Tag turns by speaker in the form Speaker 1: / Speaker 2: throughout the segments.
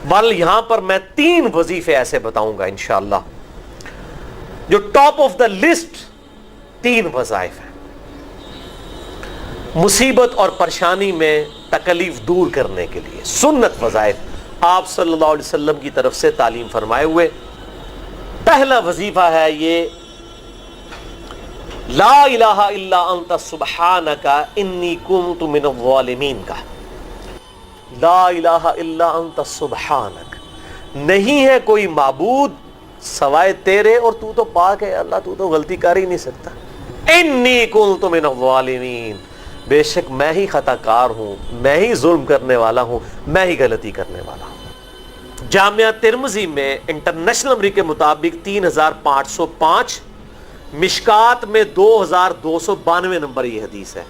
Speaker 1: بل یہاں پر میں 3 وظیفے ایسے بتاؤں گا انشاءاللہ جو ٹاپ آف دا لسٹ 3 وظائف ہیں مصیبت اور پریشانی میں تکلیف دور کرنے کے لیے، سنت وظائف آپ صلی اللہ علیہ وسلم کی طرف سے تعلیم فرمائے ہوئے۔ پہلا وظیفہ ہے یہ لا الہ الا انت سبحانک انی کنت من الظالمین کا۔ لا الہ الا انت سبحانک، نہیں ہے کوئی معبود سوائے تیرے اور تو تو پاک ہے اللہ، تو تو غلطی کر ہی نہیں سکتا۔ انی کنت من الظالمین، بے شک میں ہی خطا کار ہوں، میں ہی ظلم کرنے والا ہوں، میں ہی غلطی کرنے والا ہوں۔ جامعہ ترمذی میں انٹرنیشنل نمبر کے مطابق 3505، مشکات میں 2292 نمبر یہ حدیث ہے،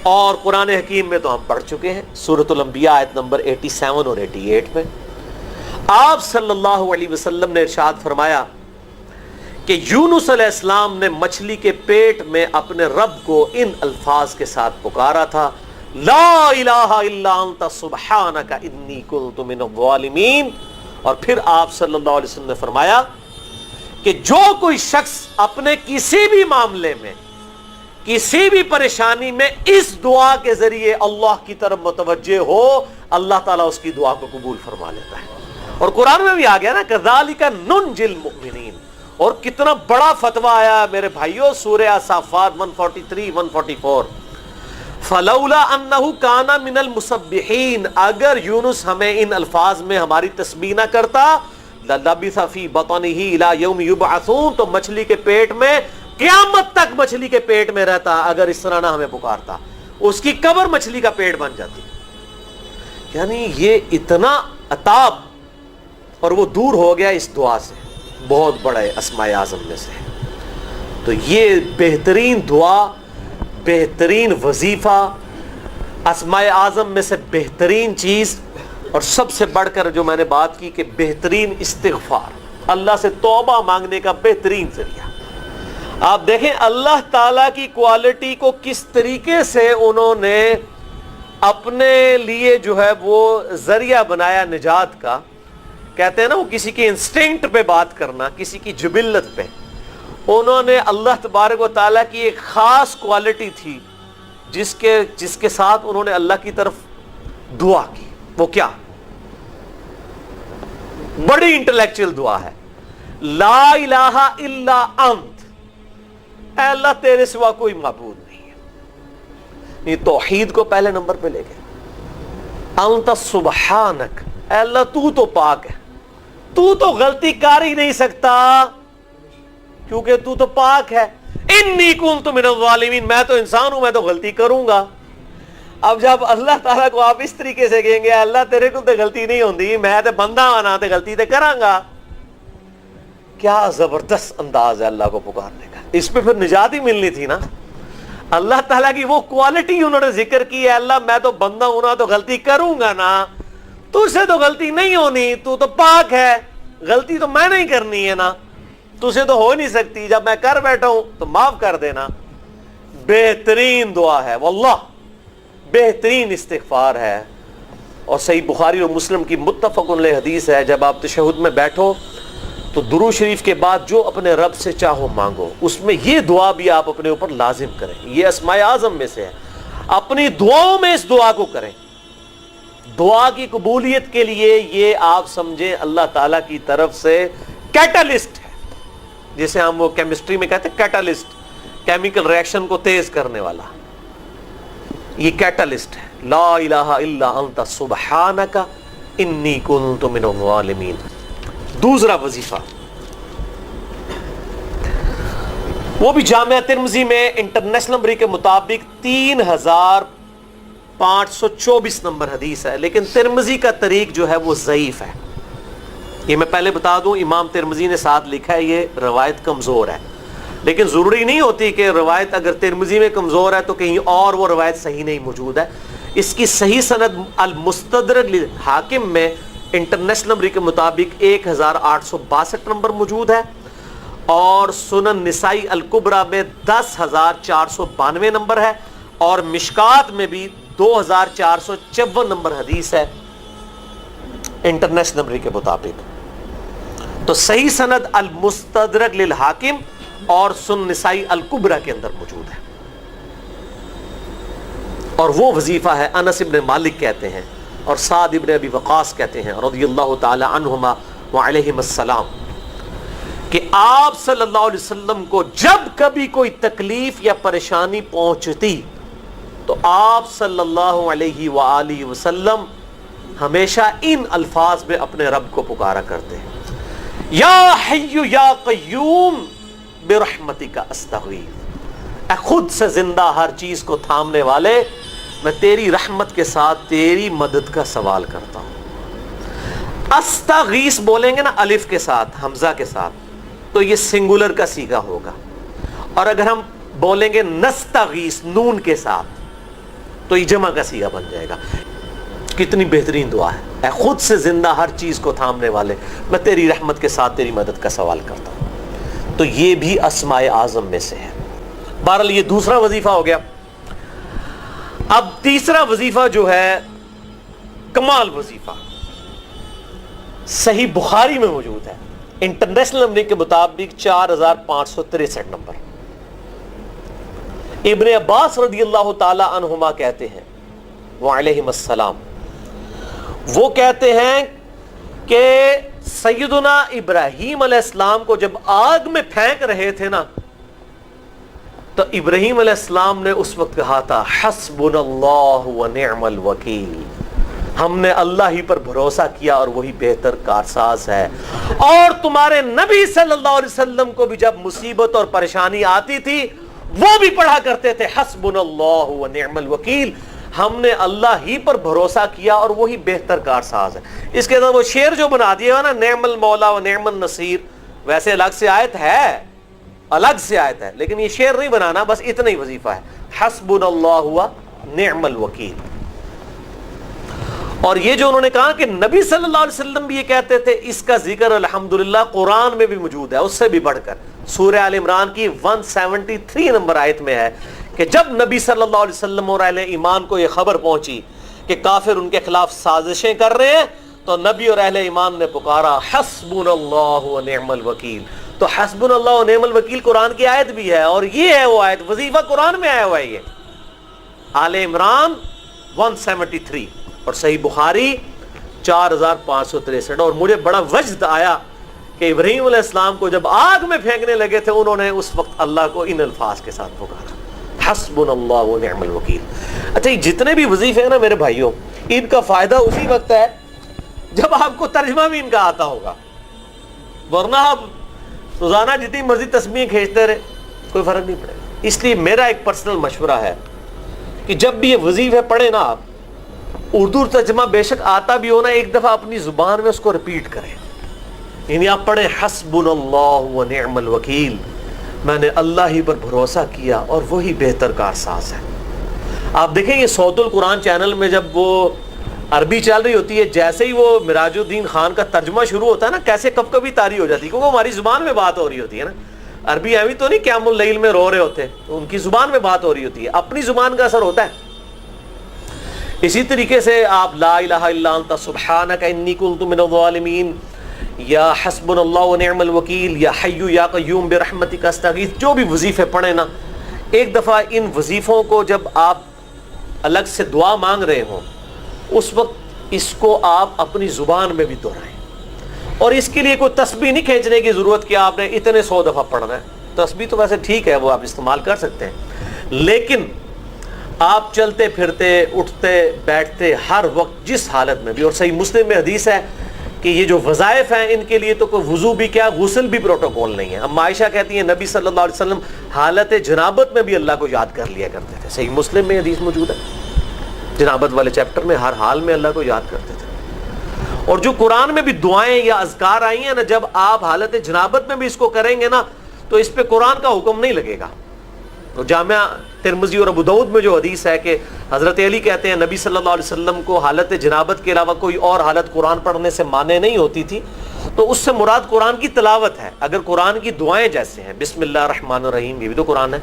Speaker 1: اور قرآن حکیم میں تو ہم پڑھ چکے ہیں سورۃ الانبیاء آیت نمبر 87 اور 88 میں آپ صلی اللہ علیہ وسلم نے ارشاد فرمایا کہ یونس علیہ السلام نے مچھلی کے پیٹ میں اپنے رب کو ان الفاظ کے ساتھ پکارا تھا، لا الہ الا انت سبحانک انی کنت من الظالمین، اور پھر آپ صلی اللہ علیہ وسلم نے فرمایا کہ جو کوئی شخص اپنے کسی بھی معاملے میں کسی بھی پریشانی میں اس دعا کے ذریعے اللہ کی طرف متوجہ ہو، اللہ تعالیٰ اس کی دعا کو قبول فرما لیتا ہے۔ اور قرآن میں بھی آ گیا نا کذالک ننجی المؤمنین، اور کتنا بڑا فتویٰ آیا میرے بھائیوں سورہ صافات 143 144، فلولا انہ کان من المسبحین، اگر یونس ہمیں ان الفاظ میں ہماری تسبیح نہ کرتا للبث فی بطنہ الی یوم یبعثون، تو مچھلی کے پیٹ میں قیامت تک مچھلی کے پیٹ میں رہتا اگر اس طرح نہ ہمیں پکارتا، اس کی قبر مچھلی کا پیٹ بن جاتی۔ یعنی یہ اتنا عطاب، اور وہ دور ہو گیا اس دعا سے، بہت بڑے اسماء اعظم میں سے۔ تو یہ بہترین دعا، بہترین وظیفہ، اسماء اعظم میں سے بہترین چیز، اور سب سے بڑھ کر جو میں نے بات کی کہ بہترین استغفار، اللہ سے توبہ مانگنے کا بہترین ذریعہ۔ آپ دیکھیں اللہ تعالیٰ کی کوالٹی کو کس طریقے سے انہوں نے اپنے لیے جو ہے وہ ذریعہ بنایا نجات کا۔ کہتے ہیں نا وہ کسی کی انسٹنکٹ پہ بات کرنا، کسی کی جبلت پہ، انہوں نے اللہ تبارک و تعالیٰ کی ایک خاص کوالٹی تھی جس کے ساتھ انہوں نے اللہ کی طرف دعا کی۔ وہ کیا؟ بڑی انٹلیکچوئل دعا ہے، لا الہ الا انت، اے اللہ تیرے سوا کوئی معبود نہیں ہے۔ یہ توحید کو پہلے نمبر پہ لے گئے۔ انت سبحانک، اے اللہ تو تو پاک ہے، تو تو غلطی کر ہی نہیں سکتا کیونکہ تو تو پاک ہے۔ انی کنت من الظالمین، میں تو انسان ہوں، میں تو غلطی کروں گا۔ اب جب اللہ تعالیٰ کو آپ اس طریقے سے کہیں گے اللہ تیرے کو تو غلطی نہیں ہوندی، میں تو بندہ آنا تے غلطی تے کروں گا، کیا زبردست انداز ہے اللہ کو پکارنے کا۔ اس پہ پھر نجات ہی ملنی تھی نا۔ اللہ تعالیٰ کی وہ کوالٹی انہوں نے ذکر کی ہے، اللہ میں تو بندہ ہوں نا تو غلطی کروں گا نا، تجھ سے تو غلطی نہیں ہونی، تو تو پاک ہے، غلطی تو میں نہیں کرنی ہے نا، تجھ سے تو ہو نہیں سکتی، جب میں کر بیٹھا ہوں تو معاف کر دینا۔ بہترین دعا ہے واللہ، بہترین استغفار ہے، اور صحیح بخاری اور مسلم کی متفق علیہ حدیث ہے، جب آپ تشہد میں بیٹھو تو درود شریف کے بعد جو اپنے رب سے چاہو مانگو، اس میں یہ دعا بھی آپ اپنے اوپر لازم کریں۔ یہ اسماء اعظم میں سے ہے، اپنی دعاؤں میں اس دعا کو کریں۔ دعا کی قبولیت کے لیے یہ آپ سمجھیں اللہ تعالیٰ کی طرف سے کیٹالسٹ ہے، جسے ہم وہ کیمسٹری میں کہتے ہیں کیٹالسٹ، کیمیکل ریئیکشن کو تیز کرنے والا، یہ کیٹالسٹ ہے۔ لا الہ الا انت سبحانک انی کنت من الظالمین۔ دوسرا وظیفہ وہ بھی جامعہ ترمذی میں انٹرنیشنل نمبر کے مطابق 3524 نمبر حدیث ہے، لیکن ترمذی کا طریق جو ہے وہ ضعیف ہے۔ یہ میں پہلے بتا دوں، امام ترمذی نے ساتھ لکھا ہے یہ روایت کمزور ہے، لیکن ضروری نہیں ہوتی کہ روایت اگر ترمذی میں کمزور ہے تو کہیں اور وہ روایت صحیح نہیں موجود ہے۔ اس کی صحیح سند المستدرک حاکم میں انٹرنیشنل نمبر کے مطابق 1862 نمبر موجود ہے، اور سنن نسائی الکبریٰ میں 10,492 نمبر ہے، اور مشکات میں بھی 2,454 نمبر حدیث ہے۔ انٹرنیشنل نمبر کے مطابق. تو صحیح سند المستدرک للحاکم اور سنن نسائی الکبریٰ کے اندر موجود ہے. اور وہ وظیفہ ہے انس ابن مالک کہتے ہیں اور سعد ابن ابی وقاص کہتے ہیں رضی اللہ تعالی عنہما وعلیہم السلام کہ آپ صلی اللہ علیہ وسلم کو جب کبھی کوئی تکلیف یا پریشانی پہنچتی تو آپ صلی اللہ علیہ وآلہ وسلم ہمیشہ ان الفاظ میں اپنے رب کو پکارا کرتے ہیں, یا حی یا قیوم برحمتک استغیث, اے خود سے زندہ ہر چیز کو تھامنے والے, میں تیری رحمت کے ساتھ تیری مدد کا سوال کرتا ہوں. استغیث بولیں گے نا الف کے ساتھ, حمزہ کے ساتھ, تو یہ سنگولر کا صیغہ ہوگا, اور اگر ہم بولیں گے نستغیث نون کے ساتھ تو یہ جمع کا صیغہ بن جائے گا. کتنی بہترین دعا ہے, اے خود سے زندہ ہر چیز کو تھامنے والے, میں تیری رحمت کے ساتھ تیری مدد کا سوال کرتا ہوں. تو یہ بھی اسماء اعظم میں سے ہے. بہرحال یہ دوسرا وظیفہ ہو گیا. اب تیسرا وظیفہ جو ہے کمال وظیفہ, صحیح بخاری میں موجود ہے, انٹرنیشنل نمبر کے مطابق 4563 نمبر. ابن عباس رضی اللہ تعالی عنہما کہتے ہیں وعلیہم السلام, وہ کہتے ہیں کہ سیدنا ابراہیم علیہ السلام کو جب آگ میں پھینک رہے تھے نا, تو ابراہیم علیہ السلام نے اس وقت کہا تھا حسبنا اللہ ونعم الوکیل, ہم نے اللہ ہی پر بھروسہ کیا اور وہی بہتر کارساز ہے. اور تمہارے نبی صلی اللہ علیہ وسلم کو بھی جب مصیبت اور پریشانی آتی تھی وہ بھی پڑھا کرتے تھے حسبنا اللہ ونعم الوکیل, ہم نے اللہ ہی پر بھروسہ کیا اور وہی بہتر کارساز ہے. اس کے اندر وہ شعر جو بنا دیا نا, نعم المولا و نعم النصیر, ویسے الگ سے آیت ہے, الگ سے آیت ہے, لیکن یہ شعر نہیں بنانا, بس اتنا ہی وظیفہ ہے حسبنا اللہ و نعم الوکیل. اور یہ جو انہوں نے کہا کہ نبی صلی اللہ علیہ وسلم بھی یہ کہتے تھے, اس کا ذکر الحمدللہ قرآن میں بھی موجود ہے, اس سے بھی بڑھ کر سورہ آل عمران کی 173 نمبر آیت میں ہے کہ جب نبی صلی اللہ علیہ وسلم اور اہل ایمان کو یہ خبر پہنچی کہ کافر ان کے خلاف سازشیں کر رہے ہیں, تو نبی اور اہل ایمان نے پکارا حسبنا اللہ و نعم الوکیل. تو حسبنا اللہ و نعم الوکیل قرآن کی آیت بھی ہے, اور یہ ہے وہ آیت, وظیفہ قرآن میں آیا ہوا ہے یہ آل عمران 173 اور صحیح بخاری 4563. اور مجھے بڑا وجد آیا کہ ابراہیم علیہ السلام کو جب آگ میں پھینکنے لگے تھے, انہوں نے اس وقت اللہ کو ان الفاظ کے ساتھ پکارا حسبنا اللہ و نعم الوکیل. اچھا, یہ جتنے بھی وظیفے ہیں نا میرے بھائیوں, ان کا فائدہ اسی وقت ہے جب آپ کو ترجمہ بھی ان کا آتا ہوگا, ورنہ آپ روزانہ جتنی مرضی تسبیح کھینچتے رہے کوئی فرق نہیں پڑے گا. اس لیے میرا ایک پرسنل مشورہ ہے کہ جب بھی یہ وظیفے پڑھیں نا آپ, اردو ترجمہ بے شک آتا بھی ہونا, ایک دفعہ اپنی زبان میں اس کو ریپیٹ کریں. یعنی آپ پڑھیں حسبنا اللہ و نعم الوکیل, میں نے اللہ ہی پر بھروسہ کیا اور وہی بہتر کارساز ہے. آپ دیکھیں یہ صوت القرآن چینل میں جب وہ عربی چل رہی ہوتی ہے, جیسے ہی وہ مراج الدین خان کا ترجمہ شروع ہوتا ہے نا, کیسے کب کبھی طاری ہو جاتی ہے, کیونکہ ہماری زبان میں بات ہو رہی ہوتی ہے نا. عربی ایویں تو نہیں قیام اللیل میں رو رہے ہوتے, ان کی زبان میں بات ہو رہی ہوتی ہے, اپنی زبان کا اثر ہوتا ہے. اسی طریقے سے آپ لا الہ الا انت سبحانک انی کنت من الظالمین, یا حسبنا اللہ و نعم الوکیل, یا حی یا قیوم برحمتک استغیث, جو بھی وظیفے پڑھیں نا, ایک دفعہ ان وظیفوں کو جب آپ الگ سے دعا مانگ رہے ہوں, اس وقت اس کو آپ اپنی زبان میں بھی دہرائیں. اور اس کے لیے کوئی تسبیح نہیں کھینچنے کی ضرورت کہ آپ نے اتنے 100 دفعہ پڑھنا ہے. تسبیح تو ویسے ٹھیک ہے, وہ آپ استعمال کر سکتے ہیں, لیکن آپ چلتے پھرتے اٹھتے بیٹھتے ہر وقت جس حالت میں بھی, اور صحیح مسلم میں حدیث ہے کہ یہ جو وظائف ہیں ان کے لیے تو کوئی وضو بھی کیا, غسل بھی پروٹوکول نہیں ہے. اب عائشہ کہتی ہیں نبی صلی اللہ علیہ وسلم حالت جنابت میں بھی اللہ کو یاد کر لیا کرتے تھے. صحیح مسلم میں حدیث موجود ہے, جنابت والے چیپٹر میں, ہر حال میں اللہ کو یاد کرتے تھے. اور جو قرآن میں بھی دعائیں یا اذکار آئی ہیں نا, جب آپ حالت جنابت میں بھی اس کو کریں گے نا, تو اس پہ قرآن کا حکم نہیں لگے گا. تو جامعہ ترمذی اور ابو داؤد میں جو حدیث ہے کہ حضرت علی کہتے ہیں نبی صلی اللہ علیہ وسلم کو حالت جنابت کے علاوہ کوئی اور حالت قرآن پڑھنے سے مانع نہیں ہوتی تھی, تو اس سے مراد قرآن کی تلاوت ہے. اگر قرآن کی دعائیں جیسے ہیں بسم اللہ الرحمن الرحیم, یہ بھی تو قرآن ہے,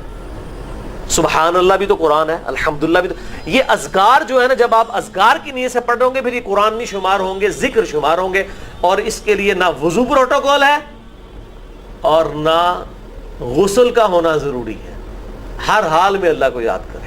Speaker 1: سبحان اللہ بھی تو قرآن ہے، الحمدللہ بھی تو، یہ اذکار جو ہے نا، جب آپ اذکار کی نیت سے پڑھ رہے ہوں گے پھر یہ قرآن نہیں شمار ہوں گے، ذکر شمار ہوں گے، اور اس کے لیے نہ وضو پروٹوکول ہے اور نہ غسل کا ہونا ضروری ہے، ہر حال میں اللہ کو یاد کریں۔